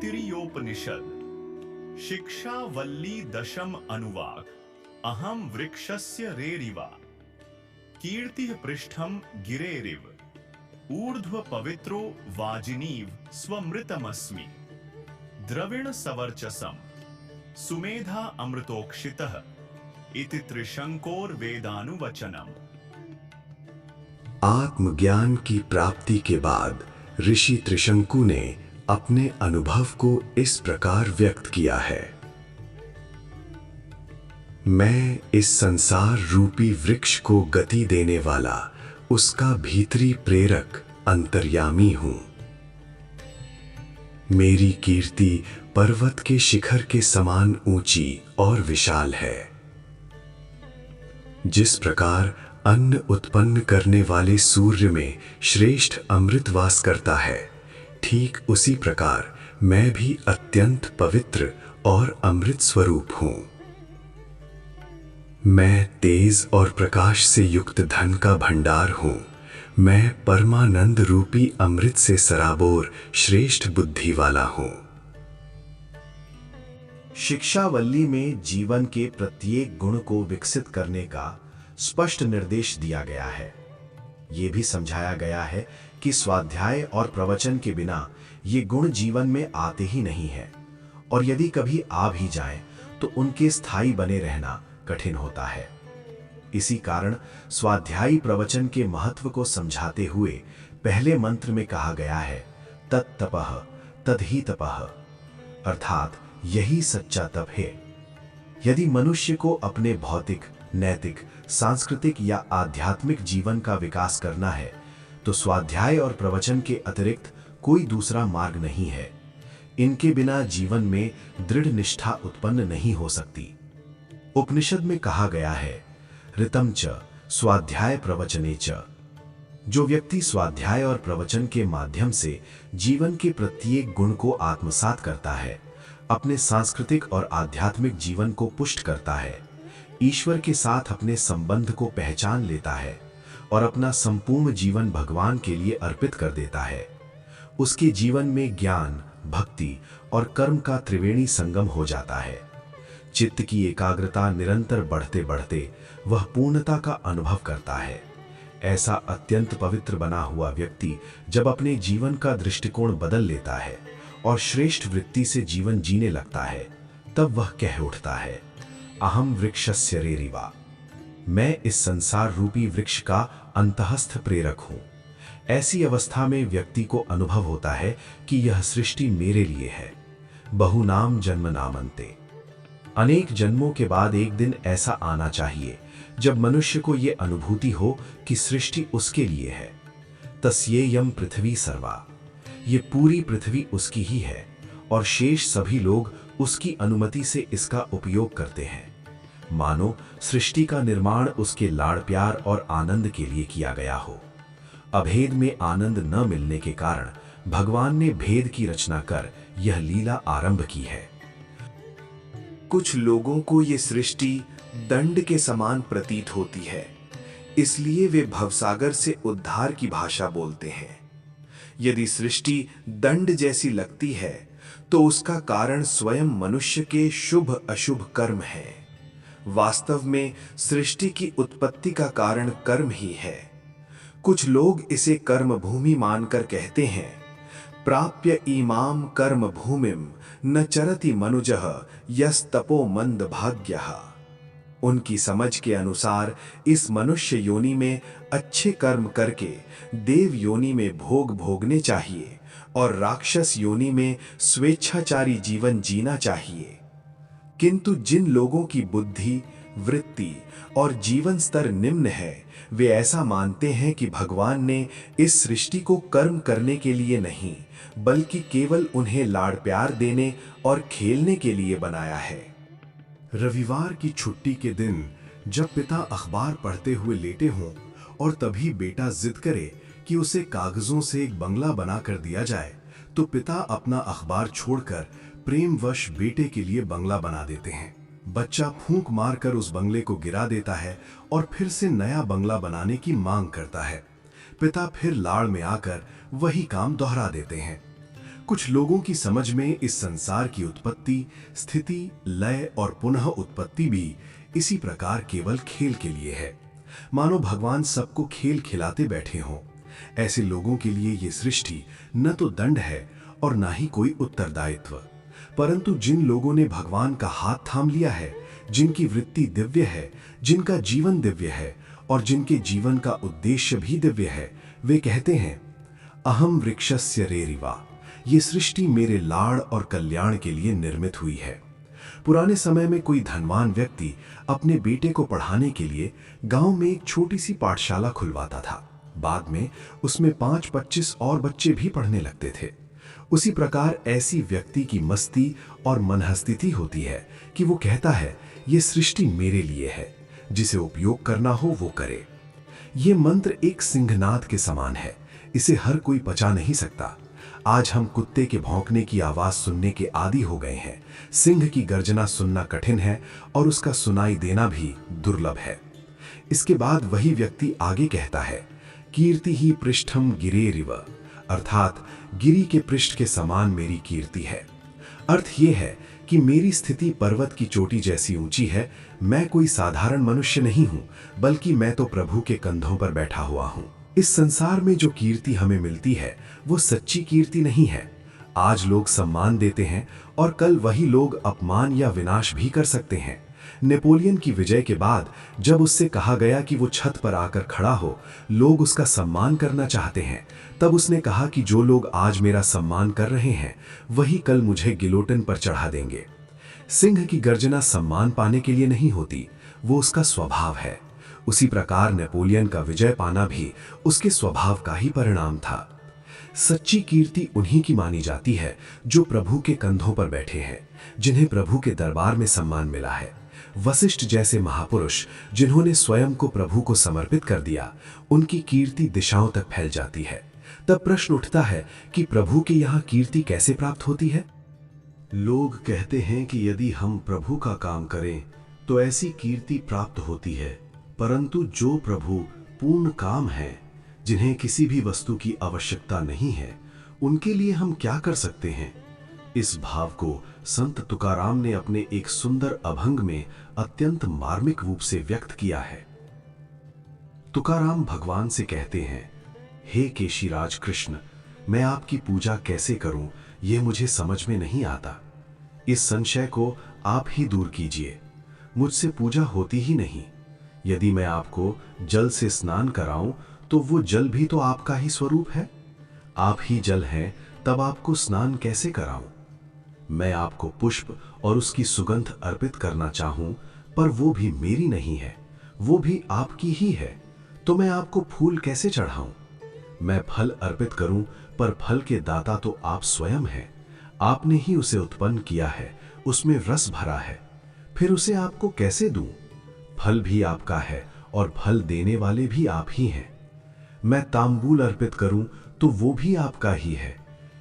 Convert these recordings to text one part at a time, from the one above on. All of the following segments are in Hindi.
तैत्तिरीयोपनिषद शिक्षावल्ली दशम अनुवाक अहम वृक्षस्य रेरिवा कीर्तिः पृष्ठम गिरेरिव ऊर्ध्व पवित्रो वाजिनीव स्वमृतमस्मि द्रविण सवर्चसम सुमेधा अमृतोक्षितः इति त्रिशंकोर वेदानुवचनम। आत्मज्ञान की प्राप्ति के बाद ऋषि त्रिशंकु ने अपने अनुभव को इस प्रकार व्यक्त किया है। मैं इस संसार रूपी वृक्ष को गति देने वाला उसका भीतरी प्रेरक अंतर्यामी हूं। मेरी कीर्ति पर्वत के शिखर के समान ऊंची और विशाल है। जिस प्रकार अन्न उत्पन्न करने वाले सूर्य में श्रेष्ठ अमृत वास करता है, ठीक उसी प्रकार मैं भी अत्यंत पवित्र और अमृत स्वरूप हूं। मैं तेज और प्रकाश से युक्त धन का भंडार हूं। मैं परमानंद रूपी अमृत से सराबोर श्रेष्ठ बुद्धि वाला हूं। शिक्षावल्ली में जीवन के प्रत्येक गुण को विकसित करने का स्पष्ट निर्देश दिया गया है। ये भी समझाया गया है कि स्वाध्याय और प्रवचन के बिना ये गुण जीवन में आते ही नहीं है, और यदि कभी आ भी जाएं तो उनके स्थायी बने रहना कठिन होता है। इसी कारण स्वाध्यायी प्रवचन के महत्व को समझाते हुए पहले मंत्र में कहा गया है, तत्तपः तदहि तपः, अर्थात यही सच्चा तप है। यदि मनुष्य को अपने भौतिक, नैतिक, सांस्कृतिक या आध्यात्मिक जीवन का विकास करना है तो स्वाध्याय और प्रवचन के अतिरिक्त कोई दूसरा मार्ग नहीं है। इनके बिना जीवन में दृढ़ निष्ठा उत्पन्न नहीं हो सकती। उपनिषद में कहा गया है, ऋतं च स्वाध्याय प्रवचने च। जो व्यक्ति स्वाध्याय और प्रवचन के माध्यम से जीवन के प्रत्येक गुण को आत्मसात करता है, अपने सांस्कृतिक और आध्यात्मिक जीवन को पुष्ट करता है, ईश्वर के साथ अपने संबंध को पहचान लेता है और अपना संपूर्ण जीवन भगवान के लिए अर्पित कर देता है, उसके जीवन में ज्ञान, भक्ति और कर्म का त्रिवेणी संगम हो जाता है। चित्त की एकाग्रता निरंतर बढ़ते बढ़ते वह पूर्णता का अनुभव करता है। ऐसा अत्यंत पवित्र बना हुआ व्यक्ति जब अपने जीवन का दृष्टिकोण बदल लेता है और श्रेष्ठ वृत्ति से जीवन जीने लगता है, तब वह कह उठता है, अहम वृक्षस्य रेरिवा, मैं इस संसार रूपी वृक्ष का अंतःस्थ प्रेरक हूं। ऐसी अवस्था में व्यक्ति को अनुभव होता है कि यह सृष्टि मेरे लिए है। बहुनाम जन्म नामन्ते, अनेक जन्मों के बाद एक दिन ऐसा आना चाहिए जब मनुष्य को यह अनुभूति हो कि सृष्टि उसके लिए है। तस्येयं पृथ्वी सर्वा, ये पूरी पृथ्वी उसकी ही है और शेष सभी लोग उसकी अनुमति से इसका उपयोग करते हैं। मानो सृष्टि का निर्माण उसके लाड़ प्यार और आनंद के लिए किया गया हो। अभेद में आनंद न मिलने के कारण भगवान ने भेद की रचना कर यह लीला आरंभ की है। कुछ लोगों को ये सृष्टि दंड के समान प्रतीत होती है, इसलिए वे भवसागर से उद्धार की भाषा बोलते हैं। यदि सृष्टि दंड जैसी लगती है तो उसका कारण स्वयं मनुष्य के शुभ अशुभ कर्म है। वास्तव में सृष्टि की उत्पत्ति का कारण कर्म ही है। कुछ लोग इसे कर्म भूमि मानकर कहते हैं, प्राप्य इमाम कर्म भूमिम न चरति मनुजः यस्तपो मंद भाग्यः। उनकी समझ के अनुसार इस मनुष्य योनि में अच्छे कर्म करके देव योनि में भोग भोगने चाहिए और राक्षस योनि में स्वेच्छाचारी जीवन जीना चाहिए। किंतु जिन लोगों की बुद्धि, वृत्ति और जीवन स्तर निम्न है, वे ऐसा मानते हैं कि भगवान ने इस सृष्टि को कर्म करने के लिए नहीं, बल्कि केवल उन्हें लाड़ प्यार देने और खेलने के लिए बनाया है। रविवार की छुट्टी के दिन जब पिता अखबार पढ़ते हुए लेटे हों और तभी बेटा जिद करे कि उसे कागजों से एक बंगला बना कर दिया जाए, तो पिता अपना अखबार छोड़कर प्रेमवश बेटे के लिए बंगला बना देते हैं। बच्चा फूंक मारकर उस बंगले को गिरा देता है और फिर से नया बंगला बनाने की मांग करता है। पिता फिर लाड़ में आकर वही काम दोहरा देते हैं। कुछ लोगों की समझ में इस संसार की उत्पत्ति, स्थिति, लय और पुनः उत्पत्ति भी इसी प्रकार केवल खेल के लिए है, मानो भगवान सबको खेल खिलाते बैठे हों। ऐसे लोगों के लिए ये सृष्टि न तो दंड है और ना ही कोई उत्तरदायित्व, परंतु जिन लोगों ने भगवान का हाथ थाम लिया है, जिनकी वृत्ति दिव्य है, जिनका जीवन दिव्य है और जिनके जीवन का उद्देश्य भी दिव्य है, वे कहते हैं, अहम वृक्षस्य रेरिवा, ये सृष्टि मेरे लाड़ और कल्याण के लिए निर्मित हुई है। पुराने समय में कोई धनवान व्यक्ति अपने बेटे को पढ़ाने के लिए गांव में एक छोटी सी पाठशाला खुलवाता था। बाद में उसमें 5-25 और बच्चे भी पढ़ने लगते थे। उसी प्रकार ऐसी व्यक्ति की मस्ती और मनहस्थिति होती है कि वो कहता है, ये सृष्टि मेरे लिए है, जिसे उपयोग करना हो वो करे। ये मंत्र एक सिंहनाद के समान है, इसे हर कोई पचा नहीं सकता। आज हम कुत्ते के भौंकने की आवाज सुनने के आदी हो गए हैं। सिंह की गर्जना सुनना कठिन है और उसका सुनाई देना भी दुर्लभ है। इसके बाद वही व्यक्ति आगे कहता है, कीर्ति ही पृष्ठम गिरेरिव, अर्थात गिरी के पृष्ठ के समान मेरी कीर्ति है। अर्थ ये है कि मेरी स्थिति पर्वत की चोटी जैसी ऊंची है। मैं कोई साधारण मनुष्य नहीं हूं, बल्कि मैं तो प्रभु के कंधों पर बैठा हुआ हूं। इस संसार में जो कीर्ति हमें मिलती है वो सच्ची कीर्ति नहीं है। आज लोग सम्मान देते हैं और कल वही लोग अपमान या विनाश भी कर सकते हैं। नेपोलियन की विजय के बाद जब उससे कहा गया कि वो छत पर आकर खड़ा हो, लोग उसका सम्मान करना चाहते हैं, तब उसने कहा कि जो लोग आज मेरा सम्मान कर रहे हैं वही कल मुझे गिलोटिन पर चढ़ा देंगे। सिंह की गर्जना सम्मान पाने के लिए नहीं होती, वो उसका स्वभाव है। उसी प्रकार नेपोलियन का विजय पाना भी उसके स्वभाव का ही परिणाम था। सच्ची कीर्ति उन्हीं की मानी जाती है जो प्रभु के कंधों पर बैठे हैं, जिन्हें प्रभु के दरबार में सम्मान मिला है। वशिष्ठ जैसे महापुरुष जिन्होंने स्वयं को प्रभु को समर्पित कर दिया, उनकी कीर्ति दिशाओं तक फैल जाती है। तब प्रश्न उठता है कि प्रभु के यहाँ कीर्ति कैसे प्राप्त होती है? लोग कहते हैं कि यदि हम प्रभु का काम करें तो ऐसी कीर्ति प्राप्त होती है, परंतु जो प्रभु पूर्ण काम है, जिन्हें किसी भी वस्तु की आवश्यकता नहीं है, उनके लिए हम क्या कर सकते हैं? इस भाव को संत तुकाराम ने अपने एक सुंदर अभंग में अत्यंत मार्मिक रूप से व्यक्त किया है। तुकाराम भगवान से कहते हैं, हे केशीराज कृष्ण, मैं आपकी पूजा कैसे करूं ये मुझे समझ में नहीं आता। इस संशय को आप ही दूर कीजिए। मुझसे पूजा होती ही नहीं। यदि मैं आपको जल से स्नान कराऊं तो वो जल भी तो आपका ही स्वरूप है। आप ही जल हैं, तब आपको स्नान कैसे कराऊं? मैं आपको पुष्प और उसकी सुगंध अर्पित करना चाहूं, पर वो भी मेरी नहीं है, वो भी आपकी ही है, तो मैं आपको फूल कैसे चढ़ाऊं? मैं फल अर्पित करूं, पर फल के दाता तो आप स्वयं हैं। आपने ही उसे उत्पन्न किया है, उसमें रस भरा है, फिर उसे आपको कैसे दूं? फल भी आपका है और फल देने वाले भी आप ही हैं। मैं तांबूल अर्पित करूं तो वो भी आपका ही है।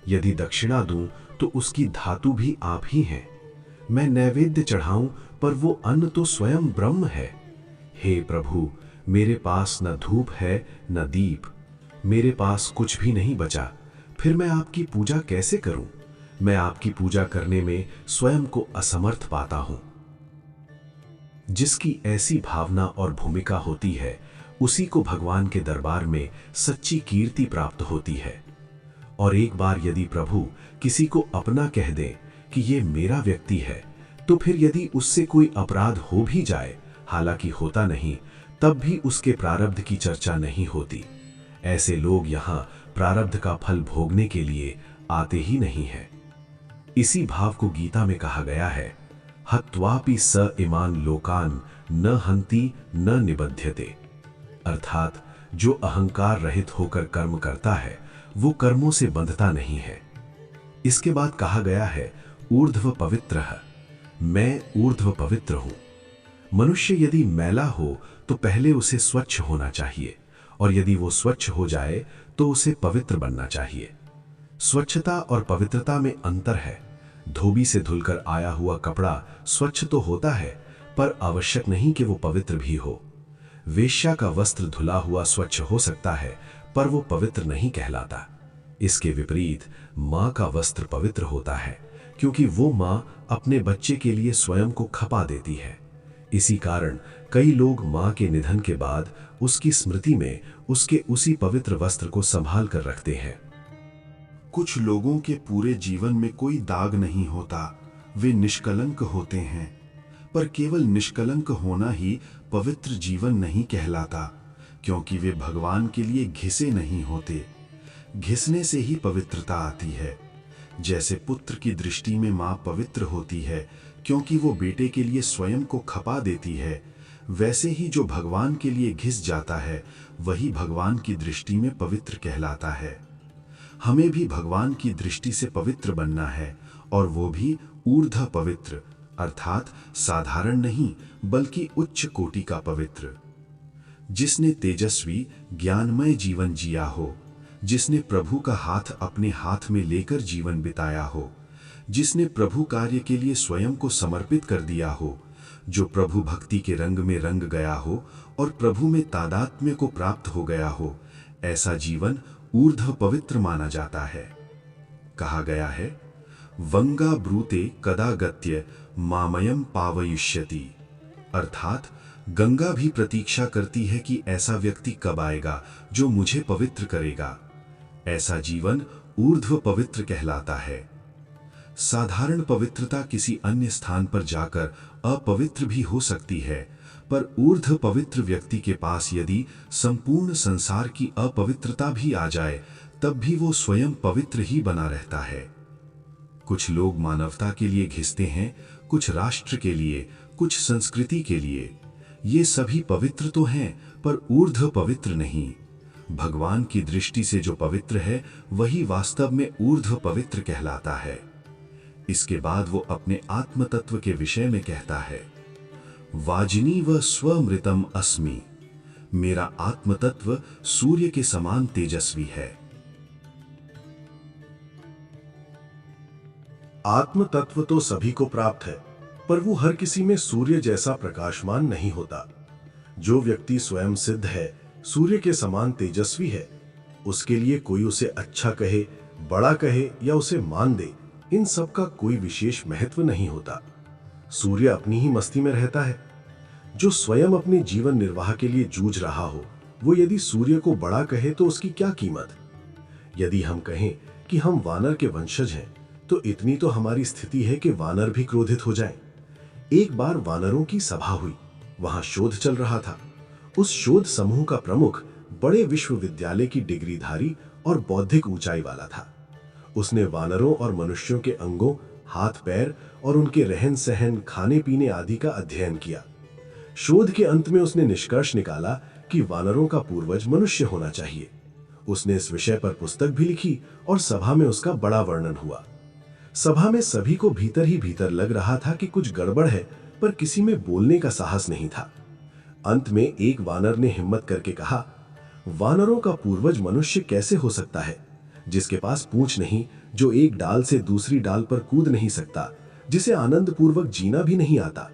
यदि दक्षिणा दूं तो उसकी धातु भी आप ही हैं। मैं नैवेद्य चढ़ाऊं पर वो अन्न तो स्वयं ब्रह्म है। हे प्रभु, मेरे पास न धूप है न दीप, मेरे पास कुछ भी नहीं बचा, फिर मैं आपकी पूजा कैसे करूं? मैं आपकी पूजा करने में स्वयं को असमर्थ पाता हूं। जिसकी ऐसी भावना और भूमिका होती है, उसी को भगवान के दरबार में सच्ची कीर्ति प्राप्त होती है। और एक बार यदि प्रभु किसी को अपना कह दें कि ये मेरा व्यक्ति है, तो फिर यदि उससे कोई अपराध हो भी जाए, हालांकि होता नहीं, तब भी उसके प्रारब्ध की चर्चा नहीं होती। ऐसे लोग यहाँ प्रारब्ध का फल भोगने के लिए आते ही नहीं हैं। इसी भाव को गीता में कहा गया है, हत्वापि स इमान लोकान न हंति न निबध्यते। अर्थात जो अहंकार रहित होकर कर्म करता है वो कर्मों से बंधता नहीं है। इसके बाद कहा गया है, ऊर्ध्व पवित्रः, मैं ऊर्ध्व पवित्र हूं। मनुष्य यदि मैला हो तो पहले उसे स्वच्छ होना चाहिए, और यदि वो स्वच्छ हो जाए तो उसे पवित्र बनना चाहिए। स्वच्छता और पवित्रता में अंतर है। धोबी से धुलकर आया हुआ कपड़ा स्वच्छ तो होता है, पर आवश्यक नहीं कि वो पवित्र भी हो। वेश्या का वस्त्र धुला हुआ स्वच्छ हो सकता है, पर वो पवित्र नहीं कहलाता। इसके विपरीत माँ का वस्त्र पवित्र होता है, क्योंकि वो माँ अपने बच्चे के लिए स्वयं को खपा देती है। इसी कारण कई लोग माँ के निधन के बाद उसकी स्मृति में उसके उसी पवित्र वस्त्र को संभाल कर रखते हैं। कुछ लोगों के पूरे जीवन में कोई दाग नहीं होता, वे निष्कलंक होते हैं। पर केवल निष्कलंक होना ही पवित्र जीवन नहीं कहलाता, क्योंकि वे भगवान के लिए घिसे नहीं होते। घिसने से ही पवित्रता आती है। जैसे पुत्र की दृष्टि में माँ पवित्र होती है क्योंकि वो बेटे के लिए स्वयं को खपा देती है, वैसे ही जो भगवान के लिए घिस जाता है वही भगवान की दृष्टि में पवित्र कहलाता है। हमें भी भगवान की दृष्टि से पवित्र बनना है, और वो भी ऊर्ध्व पवित्र, अर्थात साधारण नहीं बल्कि उच्च कोटि का पवित्र। जिसने तेजस्वी ज्ञानमय जीवन जिया हो, जिसने प्रभु का हाथ अपने हाथ में लेकर जीवन बिताया हो, जिसने प्रभु कार्य के लिए स्वयं को समर्पित कर दिया हो, जो प्रभु भक्ति के रंग में रंग गया हो और प्रभु में तादात्म्य को प्राप्त हो गया हो, ऐसा जीवन ऊर्ध्व पवित्र माना जाता है। कहा गया है, वंगा ब्रूते कदा गत्य मामयम पावयिष्यति, अर्थात गंगा भी प्रतीक्षा करती है कि ऐसा व्यक्ति कब आएगा जो मुझे पवित्र करेगा। ऐसा जीवन ऊर्ध्व पवित्र कहलाता है। साधारण पवित्रता किसी अन्य स्थान पर जाकर अपवित्र भी हो सकती है, पर ऊर्ध्व पवित्र व्यक्ति के पास यदि संपूर्ण संसार की अपवित्रता भी आ जाए तब भी वो स्वयं पवित्र ही बना रहता है। कुछ लोग मानवता के लिए घिसते हैं, कुछ राष्ट्र के लिए, कुछ संस्कृति के लिए। ये सभी पवित्र तो हैं पर ऊर्ध्व पवित्र नहीं। भगवान की दृष्टि से जो पवित्र है वही वास्तव में ऊर्ध्व पवित्र कहलाता है। इसके बाद वो अपने आत्म तत्व के विषय में कहता है, वाजिनी व स्वमृतम अस्मि, मेरा आत्म तत्व सूर्य के समान तेजस्वी है। आत्म तत्व तो सभी को प्राप्त है, पर वो हर किसी में सूर्य जैसा प्रकाशमान नहीं होता। जो व्यक्ति स्वयं सिद्ध है, सूर्य के समान तेजस्वी है, उसके लिए कोई उसे अच्छा कहे, बड़ा कहे या उसे मान दे, इन सब का कोई विशेष महत्व नहीं होता। सूर्य अपनी ही मस्ती में रहता है। जो स्वयं अपने जीवन निर्वाह के लिए जूझ रहा हो, वो यदि सूर्य को बड़ा कहे तो उसकी क्या कीमत। यदि हम कहें कि हम वानर के वंशज हैं, तो इतनी तो हमारी स्थिति है कि वानर भी क्रोधित हो जाएं। एक बार वानरों की सभा हुई, वहां शोध चल रहा था। उस शोध समूह का प्रमुख बड़े विश्वविद्यालय की डिग्रीधारी और बौद्धिक ऊंचाई वाला था। उसने वानरों और मनुष्यों के अंगों, हाथ पैर और उनके रहन सहन, खाने पीने आदि का अध्ययन किया। शोध के अंत में उसने निष्कर्ष निकाला कि वानरों का पूर्वज मनुष्य होना चाहिए। उसने इस विषय पर पुस्तक भी लिखी और सभा में उसका बड़ा वर्णन हुआ। सभा में सभी को भीतर ही भीतर लग रहा था कि कुछ गड़बड़ है, पर किसी में बोलने का साहस नहीं था। अंत में एक वानर ने हिम्मत करके कहा, वानरों का पूर्वज मनुष्य कैसे हो सकता है, जिसके पास पूंछ नहीं, जो एक डाल से दूसरी डाल पर कूद नहीं सकता, जिसे आनंद पूर्वक जीना भी नहीं आता,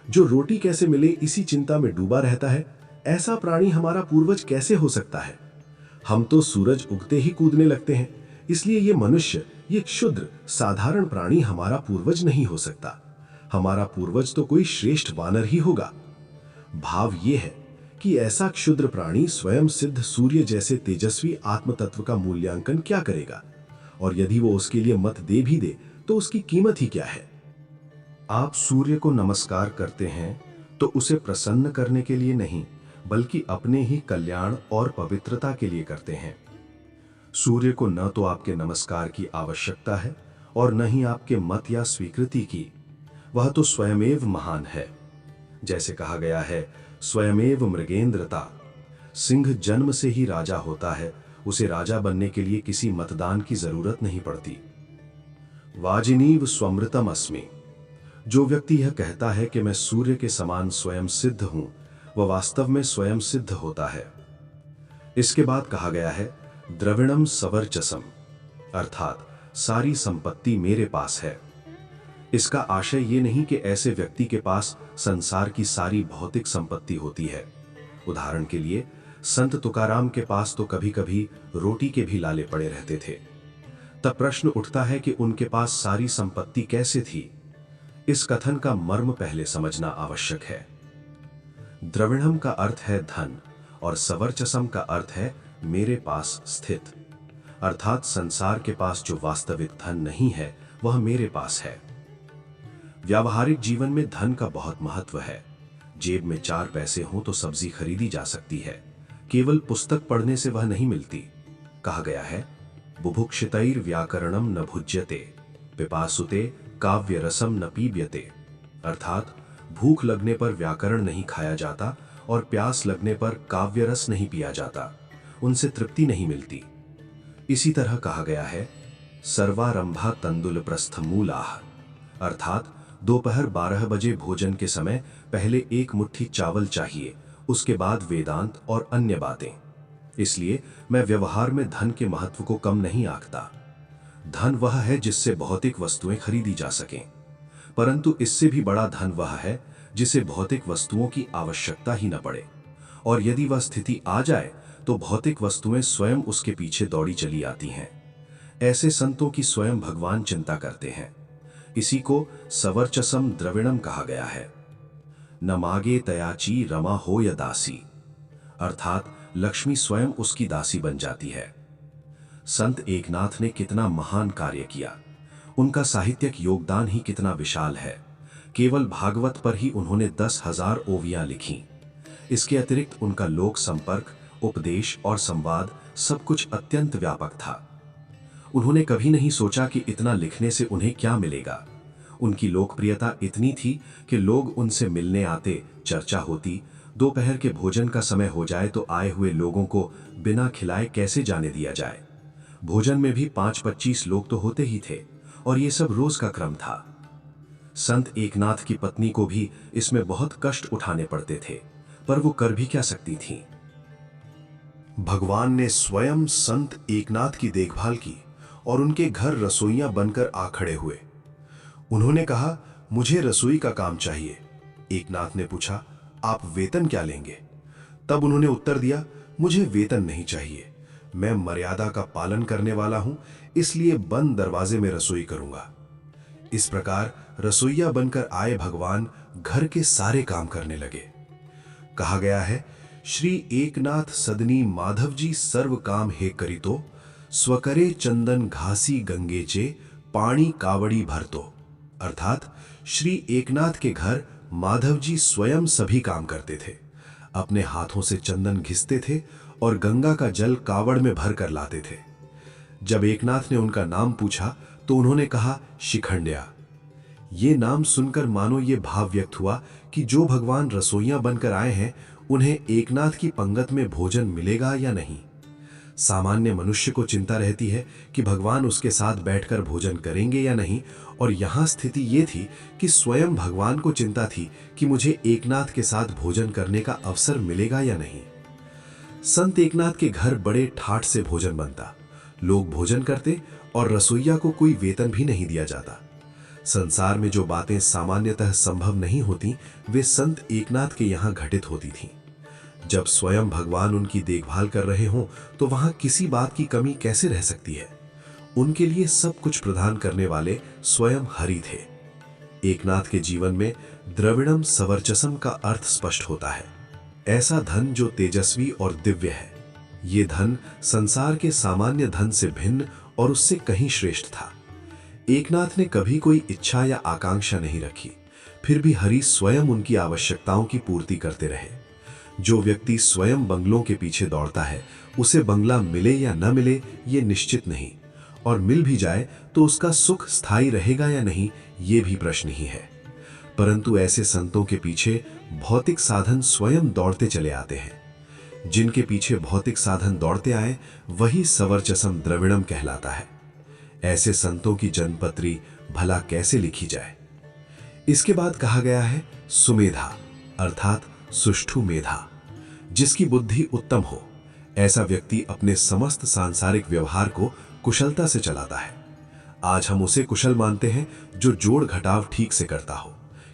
जो रोटी कैसे मिले इसी चिंता में डूबा रहता है, ऐसा प्राणी हमारा पूर्वज कैसे हो सकता है। हम तो सूरज उगते ही कूदने लगते हैं, इसलिए ये मनुष्य, ये क्षुद्र साधारण प्राणी हमारा पूर्वज नहीं हो सकता। हमारा पूर्वज तो कोई श्रेष्ठ वानर ही होगा। भाव ये है कि ऐसा क्षुद्र प्राणी स्वयं सिद्ध सूर्य जैसे तेजस्वी आत्म तत्व का मूल्यांकन क्या करेगा, और यदि वो उसके लिए मत दे भी दे तो उसकी कीमत ही क्या है। आप सूर्य को नमस्कार करते हैं तो उसे प्रसन्न करने के लिए नहीं, बल्कि अपने ही कल्याण और पवित्रता के लिए करते हैं। सूर्य को न तो आपके नमस्कार की आवश्यकता है और न ही आपके मत या स्वीकृति की। वह तो स्वयमेव महान है। जैसे कहा गया है, स्वयमेव मृगेंद्रता। सिंह जन्म से ही राजा होता है, उसे राजा बनने के लिए किसी मतदान की जरूरत नहीं पड़ती। वाजिनीव स्वमृतम अस्मि। जो व्यक्ति यह कहता है कि मैं सूर्य के समान स्वयं सिद्ध हूं, वह वास्तव में स्वयं सिद्ध होता है। इसके बाद कहा गया है, द्रविणम सवर्चसम, अर्थात सारी संपत्ति मेरे पास है। इसका आशय ये नहीं कि ऐसे व्यक्ति के पास संसार की सारी भौतिक संपत्ति होती है। उदाहरण के लिए, संत तुकाराम के पास तो कभी कभी रोटी के भी लाले पड़े रहते थे। तब प्रश्न उठता है कि उनके पास सारी संपत्ति कैसे थी। इस कथन का मर्म पहले समझना आवश्यक है। द्रविणम का अर्थ है धन और सवर्चसम का अर्थ है मेरे पास स्थित, अर्थात संसार के पास जो वास्तविक धन नहीं है वह मेरे पास है। व्यावहारिक जीवन में धन का बहुत महत्व है। जेब में 4 पैसे हों तो सब्जी खरीदी जा सकती है, केवल पुस्तक पढ़ने से वह नहीं मिलती। कहा गया है, बुभुक्षितैर व्याकरणम न भुज्यते, पिपासुते काव्य रसम न पीब्यते, अर्थात भूख लगने पर व्याकरण नहीं खाया जाता और प्यास लगने पर काव्य रस नहीं पिया जाता, उनसे तृप्ति नहीं मिलती। इसी तरह कहा गया है, सर्वारंभा तंदुल प्रस्थमूलाह, अर्थात दोपहर 12 बजे भोजन के समय पहले 1 मुट्ठी चावल चाहिए, उसके बाद वेदांत और अन्य बातें। इसलिए मैं व्यवहार में धन के महत्व को कम नहीं आंकता। धन वह है जिससे भौतिक वस्तुएं खरीदी जा सकें, परंतु इससे भी बड़ा धन वह है जिसे भौतिक वस्तुओं की आवश्यकता ही न पड़े, और यदि वह स्थिति आ जाए तो भौतिक वस्तुएं स्वयं उसके पीछे दौड़ी चली आती हैं। ऐसे संतों की स्वयं भगवान चिंता करते हैं। इसी को सवर्चसम द्रविणम कहा गया है। न मागे तयाची रमा हो या दासी, अर्थात लक्ष्मी स्वयं उसकी दासी बन जाती है। संत एकनाथ ने कितना महान कार्य किया, उनका साहित्यिक योगदान ही कितना विशाल है। केवल भागवत पर ही उन्होंने 10,000 ओवियां लिखी। इसके अतिरिक्त उनका लोक संपर्क, उपदेश और संवाद सब कुछ अत्यंत व्यापक था। उन्होंने कभी नहीं सोचा कि इतना लिखने से उन्हें क्या मिलेगा। उनकी लोकप्रियता इतनी थी कि लोग उनसे मिलने आते, चर्चा होती। दोपहर के भोजन का समय हो जाए तो आए हुए लोगों को बिना खिलाए कैसे जाने दिया जाए। भोजन में भी 5-25 लोग तो होते ही थे, और ये सब रोज का क्रम था। संत एकनाथ की पत्नी को भी इसमें बहुत कष्ट उठाने पड़ते थे, पर वो कर भी क्या सकती थीं। भगवान ने स्वयं संत एकनाथ की देखभाल की और उनके घर रसोइयां बनकर आ खड़े हुए। उन्होंने कहा, मुझे रसोई का काम चाहिए। एकनाथ ने पूछा, आप वेतन क्या लेंगे? तब उन्होंने उत्तर दिया, मुझे वेतन नहीं चाहिए, मैं मर्यादा का पालन करने वाला हूं, इसलिए बंद दरवाजे में रसोई करूंगा। इस प्रकार रसोइया बनकर आए भगवान घर के सारे काम करने लगे। कहा गया है, श्री एकनाथ सदनी माधव जी सर्व काम हे करितो, स्वकरे चंदन घासी गंगेचे पानी कावड़ी भरतो, अर्थात श्री एकनाथ के घर माधव जी स्वयं सभी काम करते थे। अपने हाथों से चंदन घिसते थे और गंगा का जल कावड़ में भर कर लाते थे। जब एकनाथ ने उनका नाम पूछा तो उन्होंने कहा, शिखंडिया। ये नाम सुनकर मानो ये भाव व्यक्त हुआ कि जो भगवान रसोइयां बनकर आए हैं उन्हें एकनाथ की पंगत में भोजन मिलेगा या नहीं। सामान्य मनुष्य को चिंता रहती है कि भगवान उसके साथ बैठकर भोजन करेंगे या नहीं, और यहां स्थिति ये थी कि स्वयं भगवान को चिंता थी कि मुझे एकनाथ के साथ भोजन करने का अवसर मिलेगा या नहीं। संत एकनाथ के घर बड़े ठाठ से भोजन बनता, लोग भोजन करते और रसोइया को कोई वेतन भी नहीं दिया जाता। संसार में जो बातें सामान्यतः संभव नहीं होती, वे संत एकनाथ के यहाँ घटित होती थीं। जब स्वयं भगवान उनकी देखभाल कर रहे हों तो वहां किसी बात की कमी कैसे रह सकती है। उनके लिए सब कुछ प्रदान करने वाले स्वयं हरि थे। एकनाथ के जीवन में द्रविणम सवर्चसम का अर्थ स्पष्ट होता है, ऐसा धन जो तेजस्वी और दिव्य है। ये धन संसार के सामान्य धन से भिन्न और उससे कहीं श्रेष्ठ था। एकनाथ ने कभी कोई इच्छा या आकांक्षा नहीं रखी, फिर भी हरि स्वयं उनकी आवश्यकताओं की पूर्ति करते रहे। जो व्यक्ति स्वयं बंगलों के पीछे दौड़ता है, उसे बंगला मिले या न मिले ये निश्चित नहीं, और मिल भी जाए तो उसका सुख स्थायी रहेगा या नहीं ये भी प्रश्न ही है। परंतु ऐसे संतों के पीछे भौतिक साधन स्वयं दौड़ते चले आते हैं। जिनके पीछे भौतिक साधन दौड़ते आए वही सवर्चसम द्रविणम कहलाता है। ऐसे संतों की जन्मपत्री भला कैसे लिखी जाए। इसके बाद कहा गया है, सुमेधा अर्थात सुष्ठु मेधा, जिसकी बुद्धि उत्तम हो, ऐसा व्यक्ति अपने समस्त सांसारिक व्यवहार को कुशलता से चलाता है। आज हम उसे कुशल मानते हैं जो जोड़ घटाव ठीक से करता हो,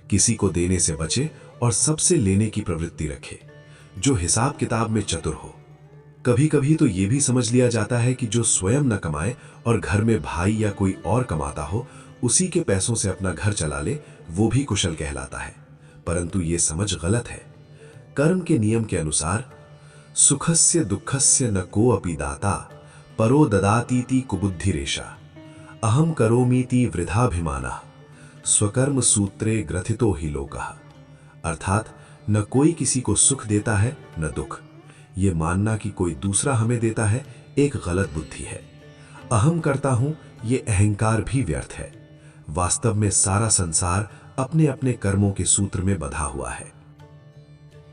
किसी को देने से बचे और सबसे लेने की प्रवृत्ति रखे, जो हिसाब किताब में चतुर हो। कभी कभी तो ये भी समझ लिया जाता है कि जो स्वयं न कमाए और घर में भाई या कोई और कमाता हो, उसी के पैसों से अपना घर चला ले, वो भी कुशल कहलाता है। परंतु ये समझ गलत है। कर्म के नियम के अनुसार सुखस्य दुःखस्य न को अपि दाता परो ददातीति कुबुद्धि रेशा अहम करोमीति वृद्धाभिमानः स्वकर्म सूत्रे ग्रथितो ही लोकः। अर्थात न कोई किसी को सुख देता है न दुख। ये मानना कि कोई दूसरा हमें देता है एक गलत बुद्धि है। अहम करता हूं, ये अहंकार भी व्यर्थ है। वास्तव में सारा संसार अपने अपने कर्मों के सूत्र में बंधा हुआ है।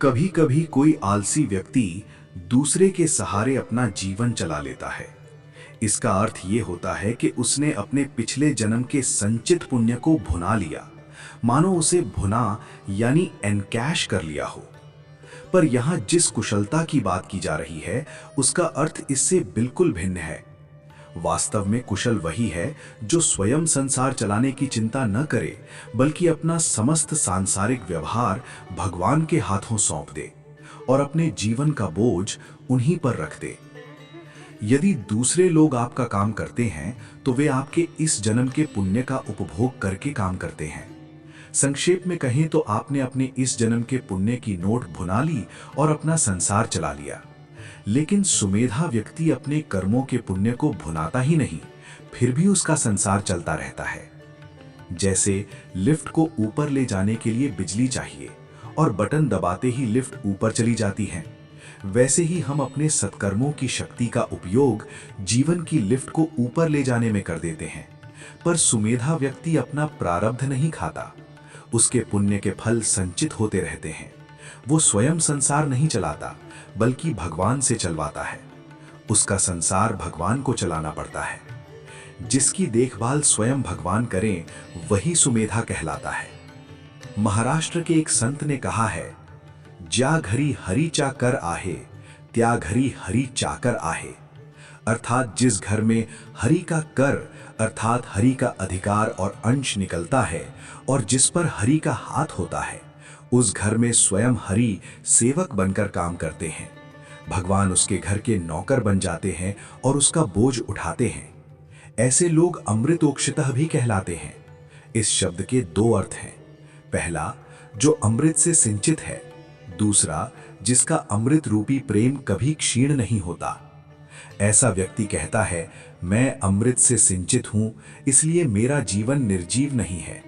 कभी कभी कोई आलसी व्यक्ति दूसरे के सहारे अपना जीवन चला लेता है। इसका अर्थ ये होता है कि उसने अपने पिछले जन्म के संचित पुण्य को भुना लिया, मानो उसे भुना यानी एनकैश कर लिया हो। पर यहां जिस कुशलता की बात की जा रही है, उसका अर्थ इससे बिल्कुल भिन्न है। वास्तव में कुशल वही है जो स्वयं संसार चलाने की चिंता न करे, बल्कि अपना समस्त सांसारिक व्यवहार भगवान के हाथों सौंप दे और अपने जीवन का बोझ उन्हीं पर रख दे। यदि दूसरे लोग आपका काम करते हैं तो वे आपके इस जन्म के पुण्य का उपभोग करके काम करते हैं। संक्षेप में कहें तो आपने अपने इस जन्म के पुण्य की नोट भुना ली और अपना संसार चला लिया। लेकिन सुमेधा व्यक्ति अपने कर्मों के पुण्य को भुनाता ही नहीं, फिर भी उसका संसार चलता रहता है। जैसे लिफ्ट को ऊपर ले जाने के लिए बिजली चाहिए और बटन दबाते ही लिफ्ट ऊपर चली जाती है, वैसे ही हम अपने सत्कर्मों की शक्ति का उपयोग जीवन की लिफ्ट को ऊपर ले जाने में कर देते हैं। पर सुमेधा व्यक्ति अपना प्रारब्ध नहीं खाता, उसके पुण्य के फल संचित होते रहते हैं। वो स्वयं संसार नहीं चलाता, बल्कि भगवान से चलवाता है। उसका संसार भगवान को चलाना पड़ता है। जिसकी देखभाल स्वयं भगवान करें, वही सुमेधा कहलाता है। महाराष्ट्र के एक संत ने कहा है, ज्या घरी हरि चाकर आहे, त्या घरी हरि चाकर आहे। अर्थात जिस घर में हरि का कर अर्थात हरि का अधिकार और अंश निकलता है और जिस पर हरि का हाथ होता है, उस घर में स्वयं हरि सेवक बनकर काम करते हैं। भगवान उसके घर के नौकर बन जाते हैं और उसका बोझ उठाते हैं। ऐसे लोग अमृतोक्षितः भी कहलाते हैं। इस शब्द के दो अर्थ हैं। पहला, जो अमृत से सिंचित है। दूसरा, जिसका अमृत रूपी प्रेम कभी क्षीण नहीं होता। ऐसा व्यक्ति कहता है, मैं अमृत से सिंचित हूं, इसलिए मेरा जीवन निर्जीव नहीं है।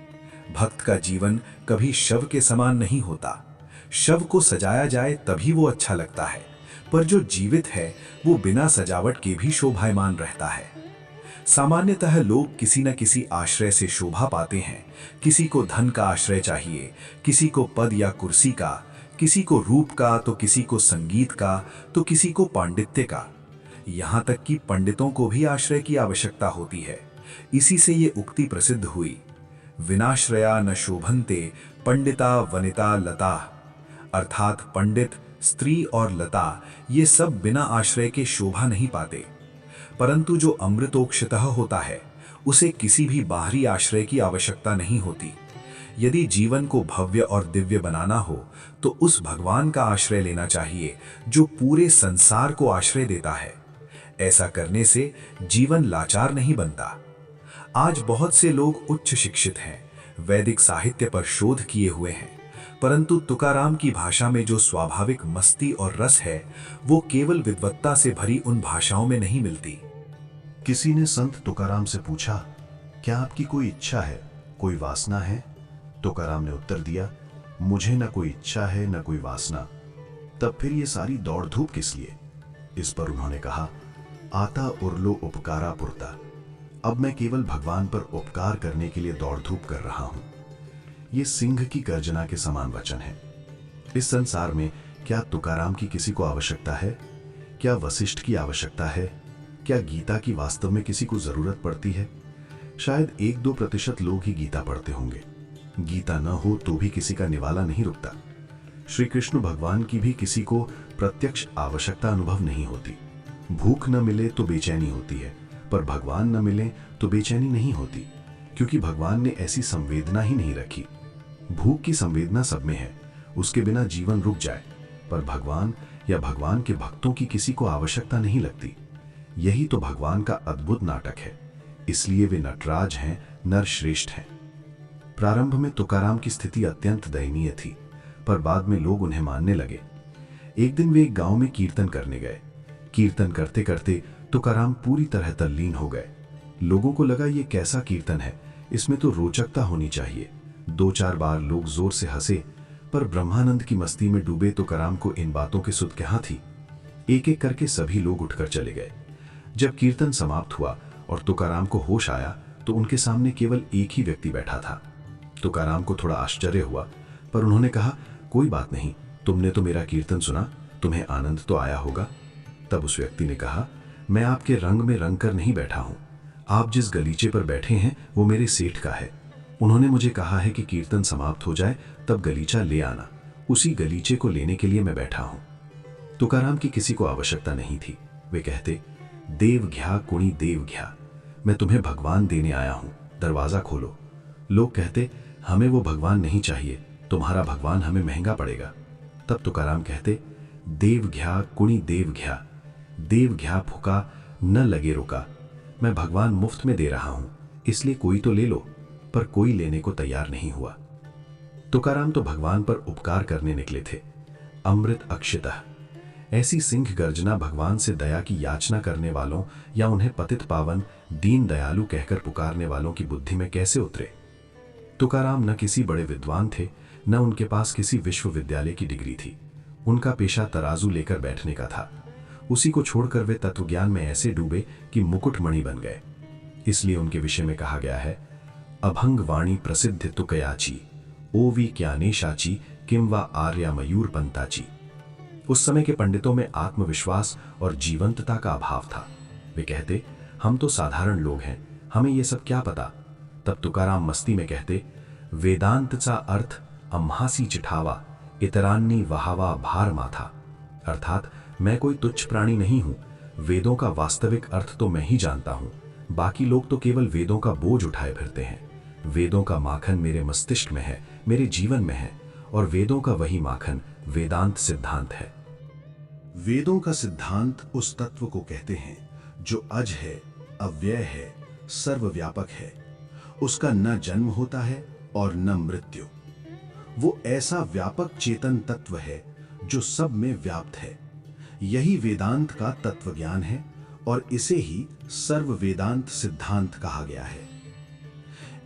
भक्त का जीवन कभी शव के समान नहीं होता। शव को सजाया जाए तभी वो अच्छा लगता है, पर जो जीवित है वो बिना सजावट के भी शोभायमान रहता है। सामान्यतः लोग किसी न किसी आश्रय से शोभा पाते हैं। किसी को धन का आश्रय चाहिए, किसी को पद या कुर्सी का, किसी को रूप का, तो किसी को संगीत का, तो किसी को पांडित्य का। यहाँ तक कि पंडितों को भी आश्रय की आवश्यकता होती है। इसी से ये उक्ति प्रसिद्ध हुई, विनाश्रया न शोभन्ते पंडिता वनिता लता। अर्थात पंडित, स्त्री और लता ये सब बिना आश्रय के शोभा नहीं पाते। परंतु जो अमृतोक्षितः होता है, उसे किसी भी बाहरी आश्रय की आवश्यकता नहीं होती। यदि जीवन को भव्य और दिव्य बनाना हो तो उस भगवान का आश्रय लेना चाहिए जो पूरे संसार को आश्रय देता है। ऐसा करने से जीवन लाचार नहीं बनता। आज बहुत से लोग उच्च शिक्षित हैं, वैदिक साहित्य पर शोध किए हुए हैं, परंतु तुकाराम की भाषा में जो स्वाभाविक मस्ती और रस है, वो केवल विद्वत्ता से भरी उन भाषाओं में नहीं मिलती। किसी ने संत तुकाराम से पूछा, क्या आपकी कोई इच्छा है, कोई वासना है? तुकाराम ने उत्तर दिया, मुझे न कोई इच्छा है न कोई वासना। तब फिर ये सारी दौड़ धूप किस लिए? इस पर उन्होंने कहा, आता उर्लो उपकारा पुरता। अब मैं केवल भगवान पर उपकार करने के लिए दौड़ धूप कर रहा हूं। ये सिंह की गर्जना के समान वचन है। इस संसार में क्या तुकाराम की किसी को आवश्यकता है? क्या वशिष्ठ की आवश्यकता है? क्या गीता की वास्तव में किसी को जरूरत पड़ती है? शायद 1-2% लोग ही गीता पढ़ते होंगे। गीता न हो तो भी किसी का निवाला नहीं रुकता। श्री कृष्ण भगवान की भी किसी को प्रत्यक्ष आवश्यकता अनुभव नहीं होती। भूख न मिले तो बेचैनी होती है, पर भगवान न मिले तो बेचैनी नहीं होती, क्योंकि भगवान ने ऐसी संवेदना ही नहीं रखी। भूख की संवेदना सब में है, उसके बिना जीवन रुक जाए, पर भगवान या भगवान के भक्तों की किसी को आवश्यकता नहीं लगती। यही तो भगवान का अद्भुत नाटक है। इसलिए वे नटराज हैं, नरश्रेष्ठ हैं। प्रारंभ में तुकाराम की स्थिति अत्यंत दयनीय थी, पर बाद में लोग उन्हें मानने लगे। एक दिन वे एक गांव में कीर्तन करने गए। कीर्तन करते करते तुकाराम पूरी तरह तल्लीन हो गए। लोगों को लगा ये कैसा कीर्तन है, इसमें तो रोचकता होनी चाहिए। 2-4 बार लोग जोर से हंसे, पर ब्रह्मानंद की मस्ती में डूबे तुकाराम को इन बातों की सुध कहाँ थी। एक एक करके सभी लोग उठकर चले गए। जब कीर्तन समाप्त हुआ और तुकाराम को होश आया तो उनके सामने केवल एक ही व्यक्ति बैठा था। तुकाराम को थोड़ा आश्चर्य हुआ, पर उन्होंने कहा, कोई बात नहीं, तुमने तो मेरा कीर्तन सुना, तुम्हें आनंद तो आया होगा। तब उस व्यक्ति ने कहा, मैं आपके रंग में रंग कर नहीं बैठा हूं। आप जिस गलीचे पर बैठे हैं वो मेरे सेठ का है। उन्होंने मुझे कहा है कि कीर्तन समाप्त हो जाए तब गलीचा ले आना। उसी गलीचे को लेने के लिए मैं बैठा हूं। तुकाराम की किसी को आवश्यकता नहीं थी। वे कहते, देव घ्या कुणी देव घ्या, मैं तुम्हें भगवान देने आया हूं, दरवाजा खोलो। लोग कहते, हमें वो भगवान नहीं चाहिए, तुम्हारा भगवान हमें महंगा पड़ेगा। तब तुकाराम कहते, देव घ्या कुणी देव घ्या, देव घ्या फुका न लगे रुका, मैं भगवान मुफ्त में दे रहा हूं, इसलिए कोई तो ले लो। पर कोई लेने को तैयार नहीं हुआ। तुकाराम तो भगवान पर उपकार करने निकले थे। अमृत अक्षितः, ऐसी सिंह गर्जना भगवान से दया की याचना करने वालों या उन्हें पतित पावन दीन दयालु कहकर पुकारने वालों की बुद्धि में कैसे उतरे। तुकाराम न किसी बड़े विद्वान थे, न उनके पास किसी विश्वविद्यालय की डिग्री थी। उनका पेशा तराजू लेकर बैठने का था। उसी को छोड़कर वे तत्वज्ञान में ऐसे डूबे कि मुकुटमणि बन गए। इसलिए उनके विषय में कहा गया है, अभंग वाणी प्रसिद्ध तुकयाची, ओवी ज्ञानेशाची किंवा आर्या मयूर पंताची। उस समय के पंडितों में आत्मविश्वास और जीवंतता का अभाव था। वे कहते, हम तो साधारण लोग हैं, हमें ये सब क्या पता। तब तुकाराम मस्ती में कहते, वेदांतचा अर्थ अम्हासी चिठावा, इतरान्नी वहावा भार माथा। अर्थात मैं कोई तुच्छ प्राणी नहीं हूं, वेदों का वास्तविक अर्थ तो मैं ही जानता हूं, बाकी लोग तो केवल वेदों का बोझ उठाए फिरते हैं। वेदों का माखन मेरे मस्तिष्क में है, मेरे जीवन में है, और वेदों का वही माखन वेदांत सिद्धांत है। वेदों का सिद्धांत उस तत्व को कहते हैं जो अज है, अव्यय है, सर्वव्यापक है। उसका न जन्म होता है और न मृत्यु। वो ऐसा व्यापक चेतन तत्व है जो सब में व्याप्त है। यही वेदांत का तत्व ज्ञान है और इसे ही सर्व वेदांत सिद्धांत कहा गया है।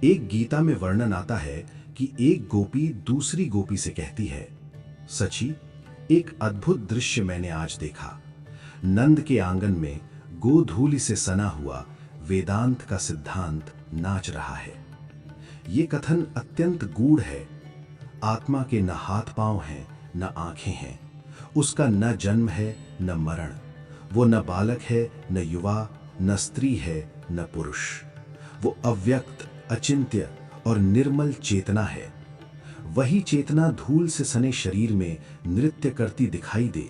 एक गीता में वर्णन आता है कि एक गोपी दूसरी गोपी से कहती है, सची, एक अद्भुत दृश्य मैंने आज देखा। नंद के आंगन में गोधूलि से सना हुआ वेदांत का सिद्धांत नाच रहा है। ये कथन अत्यंत गूढ़ है। आत्मा के न हाथ पांव हैं, न आंखें हैं। उसका न जन्म है न मरण। वो न बालक है न युवा, न स्त्री है न पुरुष। वो अव्यक्त, अचिंत्य और निर्मल चेतना है। वही चेतना धूल से सने शरीर में नृत्य करती दिखाई दे।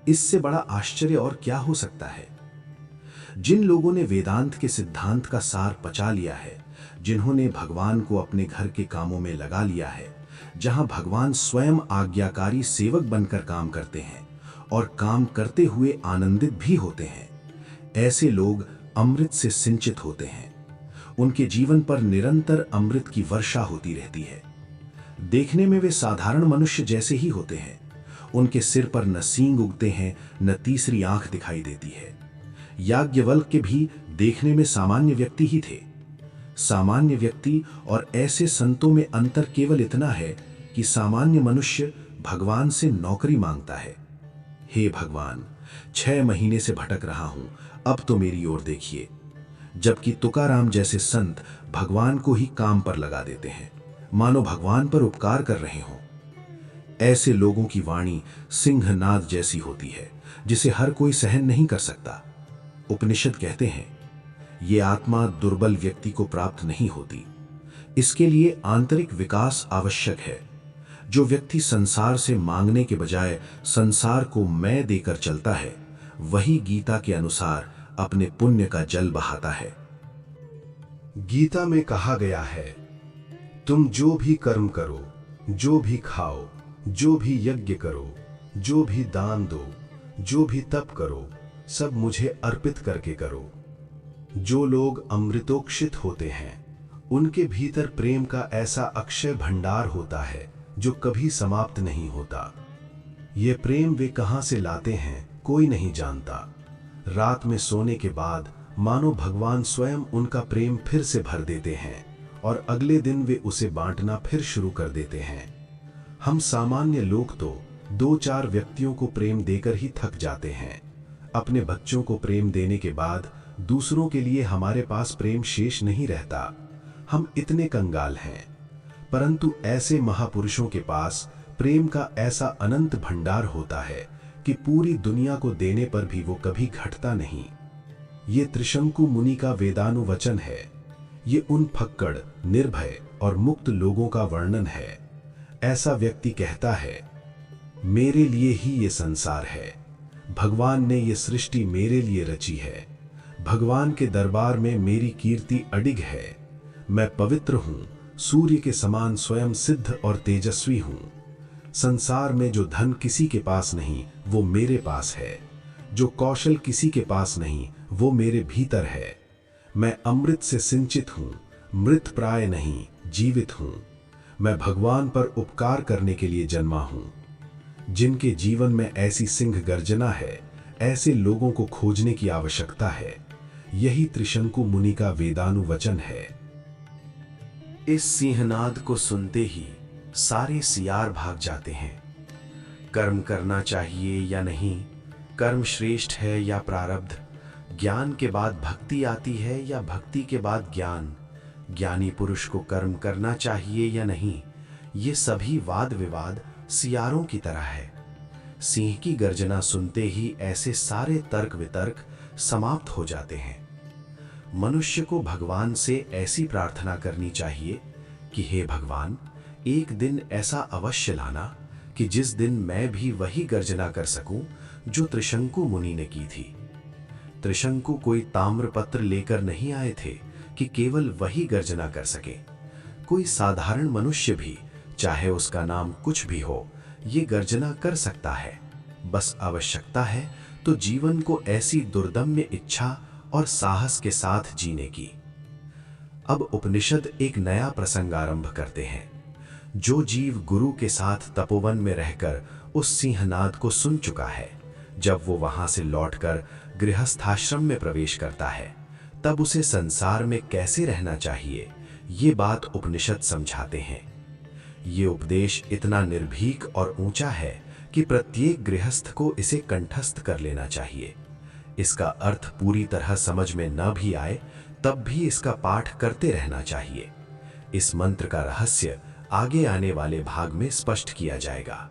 इससे बड़ा आश्चर्य और क्या हो सकता है। जिन लोगों ने वेदांत के सिद्धांत का सार पचा लिया है, जिन्होंने भगवान को अपने घर के कामों में लगा लिया है, जहां भगवान स्वयं आज्ञाकारी सेवक बनकर काम करते हैं और काम करते हुए आनंदित भी होते हैं, ऐसे लोग अमृत से सिंचित होते हैं। उनके जीवन पर निरंतर अमृत की वर्षा होती रहती है। देखने में वे साधारण मनुष्य जैसे ही होते हैं। उनके सिर पर न सींग उगते हैं, न तीसरी आंख दिखाई देती है। याज्ञवल्क्य के भी देखने में सामान्य व्यक्ति ही थे। सामान्य व्यक्ति और ऐसे संतों में अंतर केवल इतना है कि सामान्य मनुष्य भगवान से नौकरी मांगता है। हे भगवान, 6 महीने से भटक रहा हूं, अब तो मेरी ओर देखिए। जबकि तुकाराम जैसे संत भगवान को ही काम पर लगा देते हैं, मानो भगवान पर उपकार कर रहे हों। ऐसे लोगों की वाणी सिंहनाद जैसी होती है, जिसे हर कोई सहन नहीं कर सकता। उपनिषद कहते हैं, ये आत्मा दुर्बल व्यक्ति को प्राप्त नहीं होती। इसके लिए आंतरिक विकास आवश्यक है। जो व्यक्ति संसार से मांगने के बजाय संसार को मैं देकर चलता है, वही गीता के अनुसार अपने पुण्य का जल बहाता है। गीता में कहा गया है, तुम जो भी कर्म करो, जो भी खाओ, जो भी यज्ञ करो, जो भी दान दो, जो भी तप करो सब मुझे अर्पित करके करो। जो लोग अमृतोक्षित होते हैं उनके भीतर प्रेम का ऐसा अक्षय भंडार होता है जो कभी समाप्त नहीं होता। ये प्रेम वे कहां से लाते हैं कोई नहीं जानता। रात में सोने के बाद मानो भगवान स्वयं उनका प्रेम फिर से भर देते हैं और अगले दिन वे उसे बांटना फिर शुरू कर देते हैं। हम सामान्य लोग तो 2-4 व्यक्तियों को प्रेम देकर ही थक जाते हैं। अपने बच्चों को प्रेम देने के बाद दूसरों के लिए हमारे पास प्रेम शेष नहीं रहता। हम इतने कंगाल हैं। परंतु ऐसे महापुरुषों के पास प्रेम का ऐसा अनंत भंडार होता है कि पूरी दुनिया को देने पर भी वो कभी घटता नहीं। ये त्रिशंकु मुनि का वेदानुवचन है। ये उन फक्कड़, निर्भय और मुक्त लोगों का वर्णन है। ऐसा व्यक्ति कहता है, मेरे लिए ही ये संसार है, भगवान ने ये सृष्टि मेरे लिए रची है, भगवान के दरबार में मेरी कीर्ति अडिग है, मैं पवित्र हूं, सूर्य के समान स्वयं सिद्ध और तेजस्वी हूं। संसार में जो धन किसी के पास नहीं वो मेरे पास है, जो कौशल किसी के पास नहीं वो मेरे भीतर है। मैं अमृत से सिंचित हूं, मृत प्राय नहीं, जीवित हूं। मैं भगवान पर उपकार करने के लिए जन्मा हूं। जिनके जीवन में ऐसी सिंह गर्जना है, ऐसे लोगों को खोजने की आवश्यकता है। यही त्रिशंकु मुनि का वेदानुवचन है। इस सिंहनाद को सुनते ही सारे सियार भाग जाते हैं। कर्म करना चाहिए या नहीं, कर्म श्रेष्ठ है या प्रारब्ध, ज्ञान के बाद भक्ति आती है या भक्ति के बाद ज्ञान, ज्ञानी पुरुष को कर्म करना चाहिए या नहीं, ये सभी वाद विवाद सियारों की तरह है। सिंह की गर्जना सुनते ही ऐसे सारे तर्क वितर्क समाप्त हो जाते हैं। मनुष्य को भगवान से ऐसी प्रार्थना करनी चाहिए कि हे भगवान, एक दिन ऐसा अवश्य लाना कि जिस दिन मैं भी वही गर्जना कर सकूं जो त्रिशंकु मुनि ने की थी। त्रिशंकु कोई ताम्रपत्र लेकर नहीं आए थे कि केवल वही गर्जना कर सके। कोई साधारण मनुष्य भी, चाहे उसका नाम कुछ भी हो, ये गर्जना कर सकता है। बस आवश्यकता है तो जीवन को ऐसी दुर्दम्य इच्छा और साहस के साथ जीने की। अब उपनिषद एक नया प्रसंग आरंभ करते हैं। जो जीव गुरु के साथ तपोवन में रहकर उस सिंहनाद को सुन चुका है, जब वो वहां से लौटकर गृहस्थाश्रम में प्रवेश करता है, तब उसे संसार में कैसे रहना चाहिए, ये बात उपनिषद समझाते हैं। ये उपदेश इतना निर्भीक और ऊंचा है कि प्रत्येक गृहस्थ को इसे कंठस्थ कर लेना चाहिए। इसका अर्थ पूरी तरह समझ में न भी आए तब भी इसका पाठ करते रहना चाहिए। इस मंत्र का रहस्य आगे आने वाले भाग में स्पष्ट किया जाएगा।